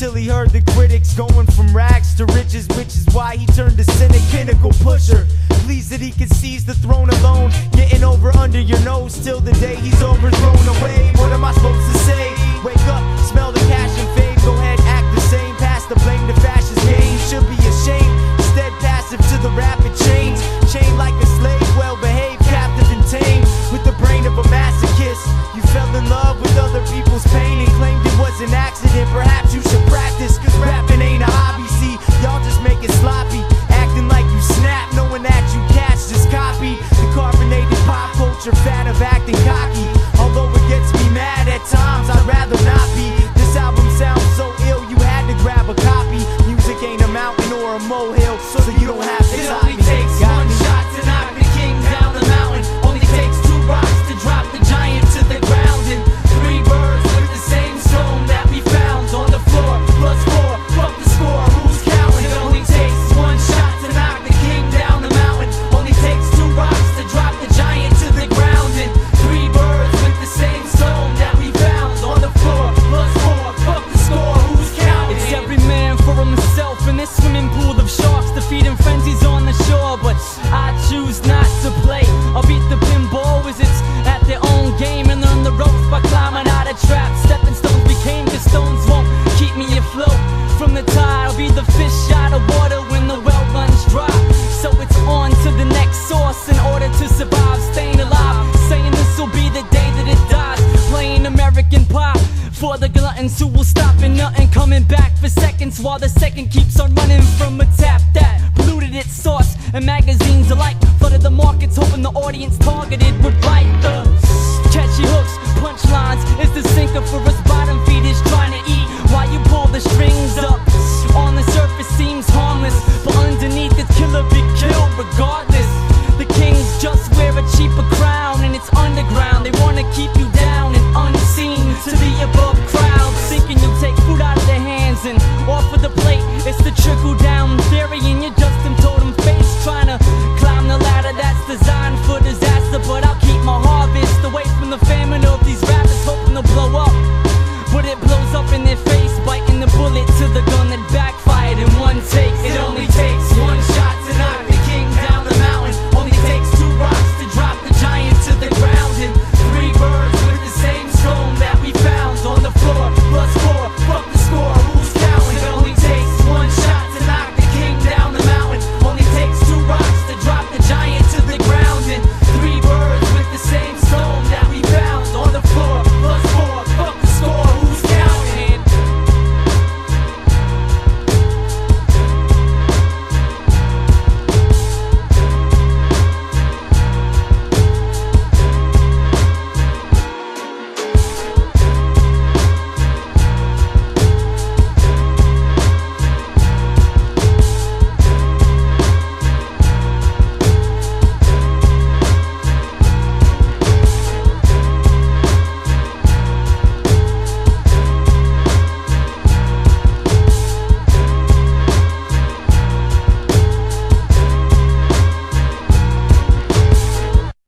till he heard the critics going from rags to riches, which is why he turned to cynic, pinnacle pusher. Pleased that he could seize the throne alone, getting over under your nose till the day he's overthrown away. What am I supposed to say? Wake up, smell the cash and fame, go ahead, act the same, pass the blame to fascist game. Should be ashamed, instead passive to the rapid change. Chained like a slave, well behaved, captive and tame, with the brain of a masochist. You fell in love with other people's pain and claimed it was an accident. Perhaps you should practice, cause rapping ain't a hobby. See, y'all just make it sloppy, acting like you snap, knowing that you catch this copy. The carbonated pop culture fad of acting cocky. Although it gets me mad at times, I'd rather not be. This album sounds so ill, you had to grab a copy. Music ain't a mountain or a molehill, so you don't have to top me. It only takes one shot to knock the king down the mountain. Only takes 2 rocks to drop the giant to the ground. And 3 birds with the same stone that we found on the floor. Plus 4, fuck the score, who's counting? It only takes 1 shot to knock the king down the mountain. Only takes 2 rocks to drop the giant to the ground. And 3 birds with the same stone that we found on the floor. Plus 4, fuck the score, who's counting? It's every man for himself in this swimming pool of sharks. Defeating frenzies on the shore, but I choose not to play. I'll beat the pinball wizards at their own game and learn the ropes by climbing out of traps. Stepping stones became the stones won't keep me afloat. From the tide, I'll be the fish out of water when the well runs dry. So it's on to the next source in order to survive, staying alive, saying this'll be the day that it dies. Playing American pop for the gluttons who will stop and nothing, coming back for seconds while the second keeps on running from a tap that polluted its source. And magazines alike flooded the markets, hoping the audience targeted would bite.